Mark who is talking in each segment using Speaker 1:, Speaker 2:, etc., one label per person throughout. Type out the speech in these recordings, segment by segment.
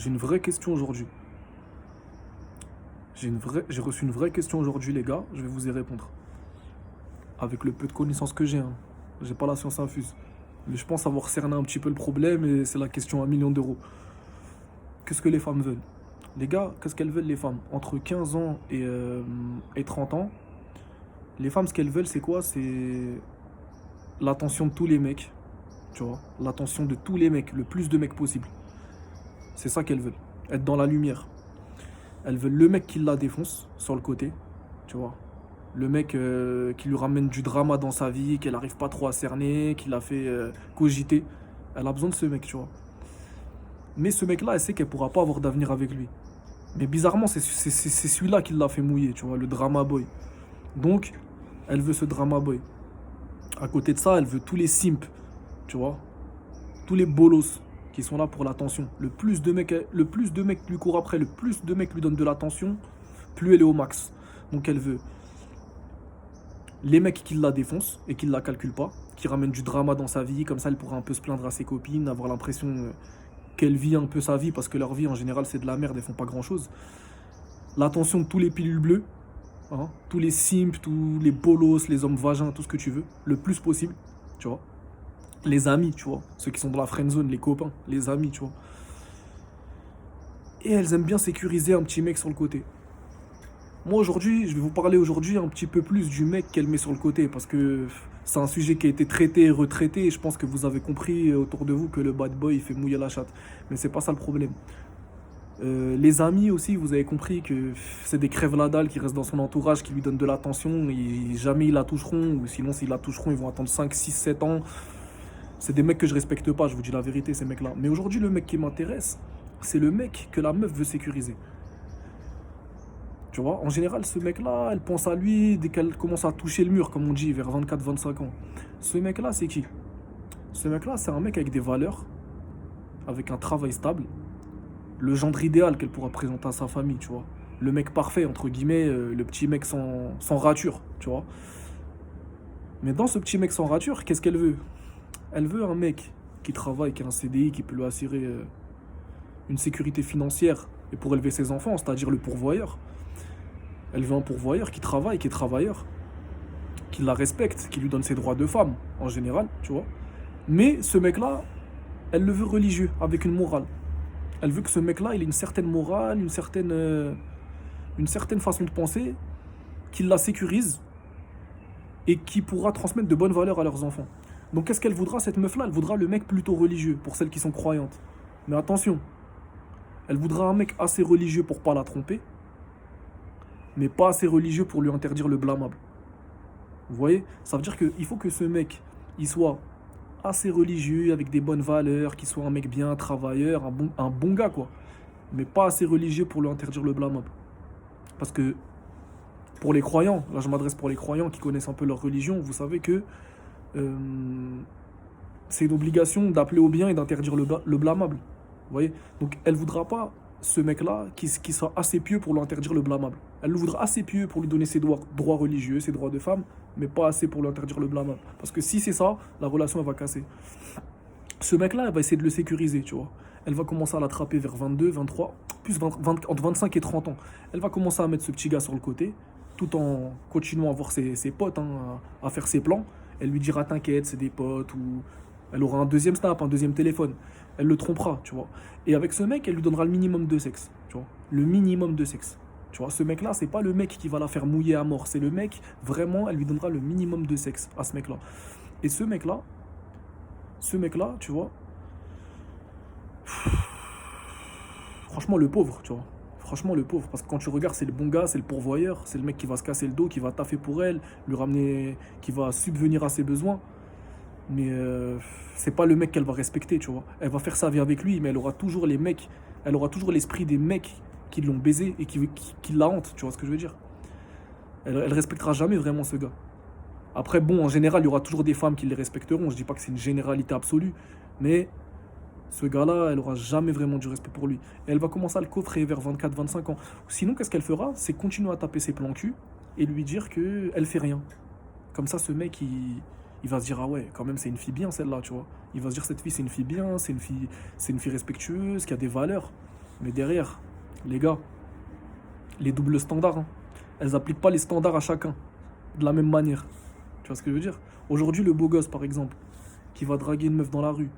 Speaker 1: J'ai une vraie question aujourd'hui. J'ai reçu une vraie question aujourd'hui, les gars. Je vais vous y répondre. Avec le peu de connaissances que j'ai, hein. J'ai pas la science infuse. Mais je pense avoir cerné un petit peu le problème et c'est la question à 1 million d'euros. Qu'est-ce que les femmes veulent? Les gars, qu'est-ce qu'elles veulent les femmes? Entre 15 ans et 30 ans, les femmes, ce qu'elles veulent, c'est quoi? C'est l'attention de tous les mecs. Tu vois? L'attention de tous les mecs, le plus de mecs possible. C'est ça qu'elles veulent. Être dans la lumière. Elles veulent le mec qui la défonce sur le côté, tu vois. Le mec qui lui ramène du drama dans sa vie, qu'elle n'arrive pas trop à cerner, qui l'a fait cogiter. Elle a besoin de ce mec, tu vois. Mais ce mec-là, elle sait qu'elle pourra pas avoir d'avenir avec lui. Mais bizarrement, c'est celui-là qui l'a fait mouiller, tu vois, le drama boy. Donc, elle veut ce drama boy. À côté de ça, elle veut tous les simps, tu vois. Tous les bolos qui sont là pour l'attention. Le plus de mecs lui courent après, le plus de mecs lui donnent de l'attention, plus elle est au max. Donc elle veut les mecs qui la défoncent et qui ne la calculent pas, qui ramènent du drama dans sa vie, comme ça elle pourra un peu se plaindre à ses copines, avoir l'impression qu'elle vit un peu sa vie, parce que leur vie en général c'est de la merde, elles font pas grand chose. L'attention de tous les pilules bleues, hein, tous les simps, tous les bolos, les hommes vagins, tout ce que tu veux, le plus possible, tu vois. Les amis, tu vois, ceux qui sont dans la friend zone, les copains, les amis, tu vois. Et elles aiment bien sécuriser un petit mec sur le côté. Moi aujourd'hui, je vais vous parler aujourd'hui un petit peu plus du mec qu'elle met sur le côté parce que c'est un sujet qui a été traité et retraité et je pense que vous avez compris autour de vous que le bad boy il fait mouiller la chatte. Mais c'est pas ça le problème. Les amis aussi, vous avez compris que c'est des crèves la dalle qui restent dans son entourage, qui lui donnent de l'attention et jamais ils la toucheront ou sinon s'ils la toucheront, ils vont attendre 5, 6, 7 ans. C'est des mecs que je respecte pas, je vous dis la vérité, ces mecs-là. Mais aujourd'hui, le mec qui m'intéresse, c'est le mec que la meuf veut sécuriser. Tu vois, en général, ce mec-là, elle pense à lui dès qu'elle commence à toucher le mur, comme on dit, vers 24-25 ans. Ce mec-là, c'est qui? Ce mec-là, c'est un mec avec des valeurs, avec un travail stable, le gendre idéal qu'elle pourra présenter à sa famille, tu vois. Le mec parfait, entre guillemets, le petit mec sans rature, tu vois. Mais dans ce petit mec sans rature, qu'est-ce qu'elle veut? Elle veut un mec qui travaille, qui a un CDI, qui peut lui assurer une sécurité financière et pour élever ses enfants, c'est-à-dire le pourvoyeur. Elle veut un pourvoyeur qui travaille, qui est travailleur, qui la respecte, qui lui donne ses droits de femme, en général, tu vois. Mais ce mec-là, elle le veut religieux, avec une morale. Elle veut que ce mec-là, il ait une certaine morale, une certaine façon de penser, qui la sécurise et qui pourra transmettre de bonnes valeurs à leurs enfants. Donc qu'est-ce qu'elle voudra, cette meuf-là? Elle voudra le mec plutôt religieux, pour celles qui sont croyantes. Mais attention, elle voudra un mec assez religieux pour pas la tromper, mais pas assez religieux pour lui interdire le blâmable. Vous voyez? Ça veut dire qu'il faut que ce mec, il soit assez religieux, avec des bonnes valeurs, qu'il soit un mec bien, travailleur, un bon gars, quoi. Mais pas assez religieux pour lui interdire le blâmable. Parce que pour les croyants, là je m'adresse pour les croyants qui connaissent un peu leur religion, vous savez que euh, c'est une obligation d'appeler au bien et d'interdire le blâmable. Vous voyez? Donc elle voudra pas ce mec-là qui soit assez pieux pour lui interdire le blâmable. Elle le voudra assez pieux pour lui donner ses droits religieux, ses droits de femme, mais pas assez pour lui interdire le blâmable. Parce que si c'est ça, la relation elle va casser. Ce mec-là, elle va essayer de le sécuriser, tu vois. Elle va commencer à l'attraper vers 22, 23, plus entre 25 et 30 ans. Elle va commencer à mettre ce petit gars sur le côté, tout en continuant à voir ses potes, hein, à faire ses plans. Elle lui dira t'inquiète, c'est des potes, ou elle aura un deuxième snap, un deuxième téléphone. Elle le trompera, tu vois. Et avec ce mec, elle lui donnera le minimum de sexe, tu vois. Le minimum de sexe. Tu vois, ce mec-là, c'est pas le mec qui va la faire mouiller à mort. C'est le mec, vraiment, elle lui donnera le minimum de sexe à ce mec-là. Et ce mec-là, tu vois, franchement, le pauvre, tu vois. Franchement, le pauvre. Parce que quand tu regardes, c'est le bon gars, c'est le pourvoyeur, c'est le mec qui va se casser le dos, qui va taffer pour elle, lui ramener, qui va subvenir à ses besoins. Mais c'est pas le mec qu'elle va respecter, tu vois. Elle va faire sa vie avec lui, mais elle aura toujours les mecs, elle aura toujours l'esprit des mecs qui l'ont baisé et qui la hantent, tu vois ce que je veux dire. Elle respectera jamais vraiment ce gars. Après, bon, en général, il y aura toujours des femmes qui les respecteront. Je dis pas que c'est une généralité absolue, mais ce gars-là, elle aura jamais vraiment du respect pour lui. Et elle va commencer à le coffrer vers 24-25 ans. Sinon, qu'est-ce qu'elle fera? C'est continuer à taper ses plans cul et lui dire qu'elle fait rien. Comme ça, ce mec, il va se dire, ah ouais, quand même, c'est une fille bien, celle-là, tu vois. Il va se dire, cette fille, c'est une fille bien, c'est une fille respectueuse, qui a des valeurs. Mais derrière, les gars, les doubles standards, hein, elles appliquent pas les standards à chacun de la même manière. Tu vois ce que je veux dire? Aujourd'hui, le beau gosse, par exemple, qui va draguer une meuf dans la rue,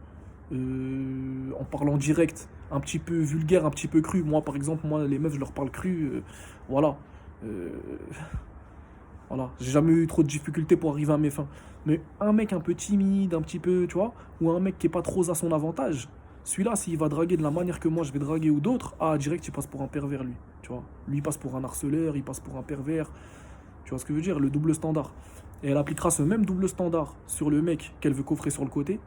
Speaker 1: en parlant direct, un petit peu vulgaire, un petit peu cru. Moi, par exemple, moi, les meufs, je leur parle cru. Voilà. Euh, voilà. J'ai jamais eu trop de difficultés pour arriver à mes fins. Mais un mec un peu timide, un petit peu, tu vois, ou un mec qui est pas trop à son avantage, celui-là, s'il va draguer de la manière que moi je vais draguer ou d'autres, ah, direct, il passe pour un pervers, lui. Tu vois. Lui, il passe pour un harceleur, il passe pour un pervers. Tu vois ce que je veux dire? Le double standard. Et elle appliquera ce même double standard sur le mec qu'elle veut coffrer sur le côté,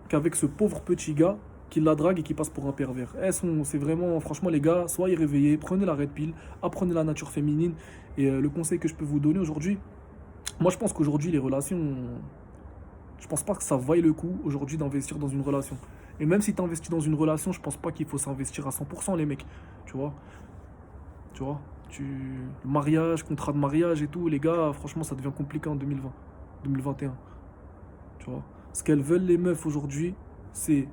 Speaker 1: qu'avec ce pauvre petit gars qui la drague et qui passe pour un pervers. C'est vraiment, franchement, les gars, soyez réveillés, prenez la red pill, apprenez la nature féminine. Et le conseil que je peux vous donner aujourd'hui, moi je pense qu'aujourd'hui, les relations, je pense pas que ça vaille le coup aujourd'hui d'investir dans une relation. Et même si tu investis dans une relation, je pense pas qu'il faut s'investir à 100% les mecs. Tu vois, tu vois, le mariage, contrat de mariage et tout, les gars, franchement, ça devient compliqué en 2020, 2021. Tu vois, ce qu'elles veulent les meufs aujourd'hui, c'est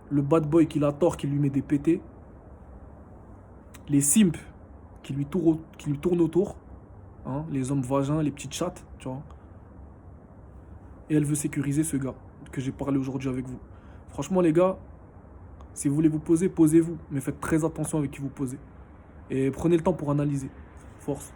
Speaker 1: le bad boy qui la tord, qui lui met des pétés, les simps qui lui tournent autour, hein, les hommes vagins, les petites chattes, tu vois. Et elle veut sécuriser ce gars que j'ai parlé aujourd'hui avec vous. Franchement, les gars, si vous voulez vous poser, posez-vous, mais faites très attention avec qui vous posez. Et prenez le temps pour analyser. Force.